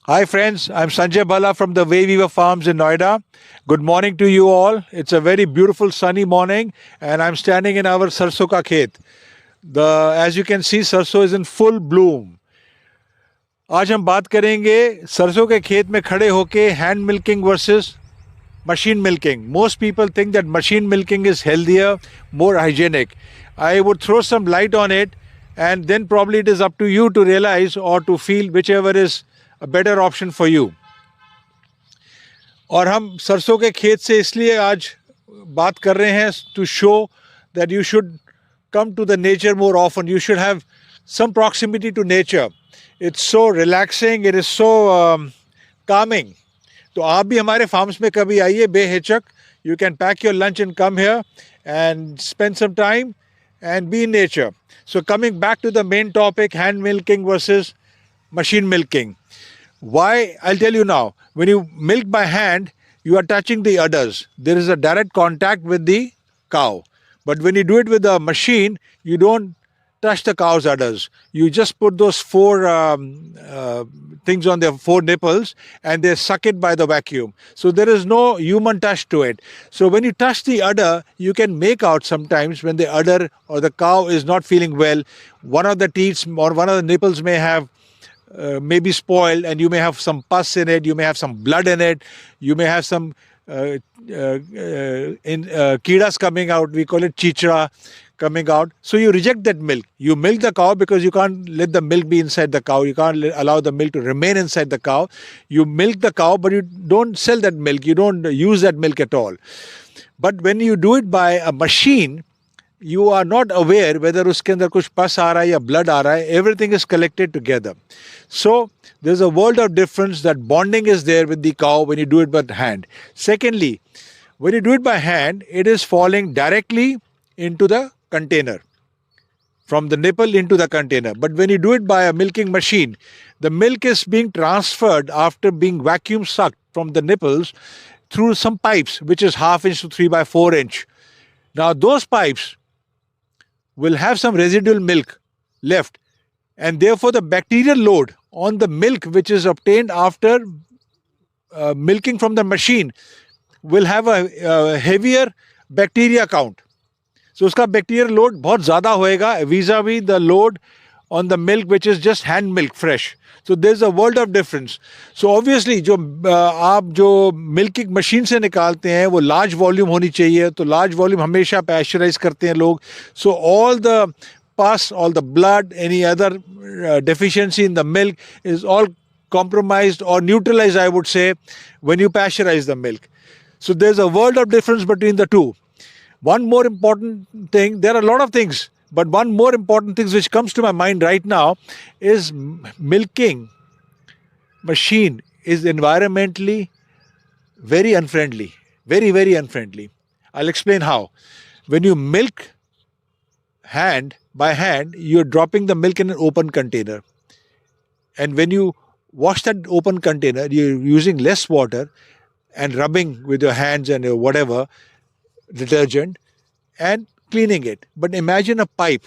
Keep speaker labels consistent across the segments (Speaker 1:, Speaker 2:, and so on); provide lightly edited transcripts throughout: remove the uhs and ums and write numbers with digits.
Speaker 1: Hi friends, I'm Sanjay Bala from the Way Weaver Farms in Noida. Good morning to you all. It's a very beautiful sunny morning and I'm standing in our sarso ka khet. As you can see, sarso is in full bloom. आज हम बात करेंगे सरसों के खेत में खड़े होके hand milking versus machine milking. Most people think that machine milking is healthier, more hygienic. I would throw some light on it and then probably it is up to you to realize or to feel whichever is a better option for you. और हम सरसों के खेत से इसलिए आज बात कर रहे हैं to show that you should come to the nature more often. You should have some proximity to nature. It's so relaxing, it is so calming. तो आप भी हमारे फार्म्स में कभी आइए बेहिचक. You can pack your lunch and come here and spend some time and be in nature. So coming back to the main topic, hand milking versus machine milking. Why? I'll tell you now. When you milk by hand, you are touching the udders. There is a direct contact with the cow. But when you do it with a machine, you don't touch the cow's udders. You just put those four things on their four nipples and they suck it by the vacuum. So there is no human touch to it. So when you touch the udder, you can make out sometimes when the udder or the cow is not feeling well, one of the teats or one of the nipples may have maybe spoiled and you may have some pus in it, you may have some blood in it, you may have some kidas coming out, we call it chichra coming out. So you reject that milk. You milk the cow because you can't let the milk be inside the cow. You can't allow the milk to remain inside the cow. You milk the cow but you don't sell that milk. You don't use that milk at all. But when you do it by a machine, you are not aware whether uske andar kuch pus aa raha hai ya blood aa raha hai. Everything is collected together. So there's a world of difference. That bonding is there with the cow when you do it by hand. Secondly, when you do it by hand, it is falling directly into the container, from the nipple into the container. But when you do it by a milking machine, the milk is being transferred after being vacuum sucked from the nipples through some pipes which is 1/2 inch to 3/4 inch. Now those pipes will have some residual milk left and therefore the bacterial load on the milk which is obtained after milking from the machine will have a heavier bacteria count. So उसका bacterial load बहुत ज़्यादा होएगा vis-a-vis the load on the milk which is just hand milk fresh. So there's a world of difference. So obviously जो आप जो milking machine से निकालते हैं वो लार्ज वॉल्यूम होनी चाहिए. तो लार्ज वॉल्यूम हमेशा पैस्चराइज करते हैं लोग. So all the pus, all the blood, any other deficiency in the milk is all compromised or neutralized, I would say, when you pasteurize the milk. So there's a world of difference between the two. One more important thing, there are a lot of things, but one more important thing which comes to my mind right now is milking machine is environmentally very unfriendly, very, very unfriendly. I'll explain how. When you milk by hand, you're dropping the milk in an open container. And when you wash that open container, you're using less water and rubbing with your hands and whatever, detergent and cleaning it. But imagine a pipe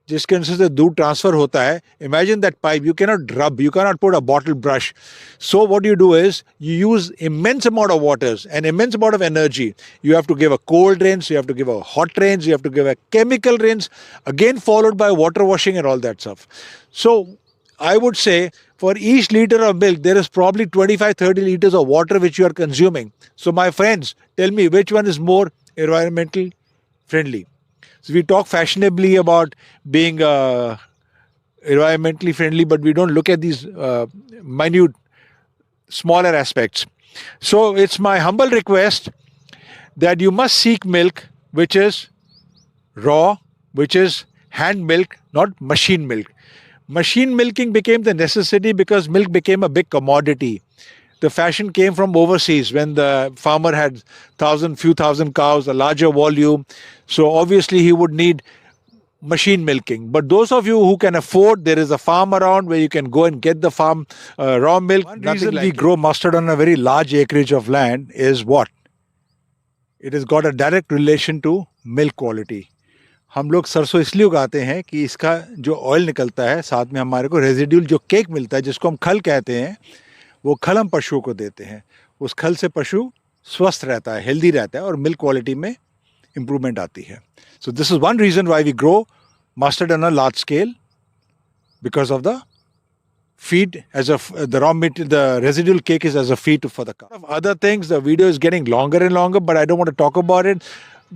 Speaker 1: जिसके अंदर से दूध transfer होता है. Imagine that pipe. You cannot rub, you cannot put a bottle brush. So what you do is you use immense amount of waters and immense amount of energy. You have to give a cold rinse, you have to give a hot rinse, you have to give a chemical rinse, again followed by water washing and all that stuff. So I would say for each liter of milk, there is probably 25-30 liters of water which you are consuming. So my friends, tell me which one is more environmental friendly. So we talk fashionably about being environmentally friendly, but we don't look at these minute, smaller aspects. So it's my humble request that you must seek milk which is raw, which is hand milk, not machine milk. Machine milking became the necessity because milk became a big commodity. The fashion came from overseas when the farmer had few thousand cows, a larger volume. So obviously he would need machine milking. But those of you who can afford, there is a farm around where you can go and get the farm raw milk. One reason we grow mustard on a very large acreage of land is what? It has got a direct relation to milk quality. हम लोग सरसों इसलिए उगाते हैं कि इसका जो oil निकलता है साथ में हमारे को रेजिड्यूल जो केक मिलता है जिसको हम खल कहते हैं, वो खल हम पशुओं को देते हैं। उस खल से पशु स्वस्थ रहता है, हेल्दी रहता है और मिल्क क्वालिटी में इम्प्रूवमेंट आती है। So this is one reason why we grow mustard on a large scale, because of the feed as the raw meat, the residual cake is as a feed for the cow. Other things, the video is getting longer and longer, but I don't want to talk about it.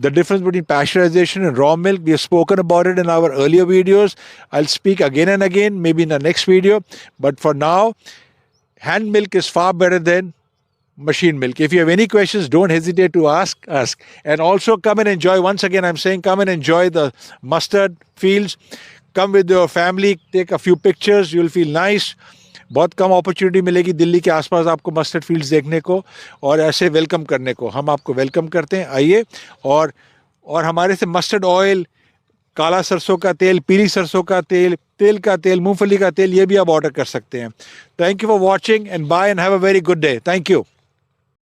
Speaker 1: The difference between pasteurization and raw milk, we have spoken about it in our earlier videos. I'll speak again and again, maybe in the next video. But for now, hand milk is far better than machine milk. If you have any questions, don't hesitate to ask. And also come and enjoy, once again I'm saying, come and enjoy the mustard fields. Come with your family, take a few pictures, you'll feel nice. बहुत कम opportunity मिलेगी दिल्ली के आसपास आपको mustard fields देखने को और ऐसे welcome करने को। हम आपको वेलकम करते हैं, आइए। और हमारे से मस्टर्ड ऑयल, काला सरसों का तेल, पीली सरसों का तेल, तिल का तेल, मूंगफली का तेल, ये भी आप ऑर्डर कर सकते हैं। Thank you for watching and bye and have a very good day. Thank you.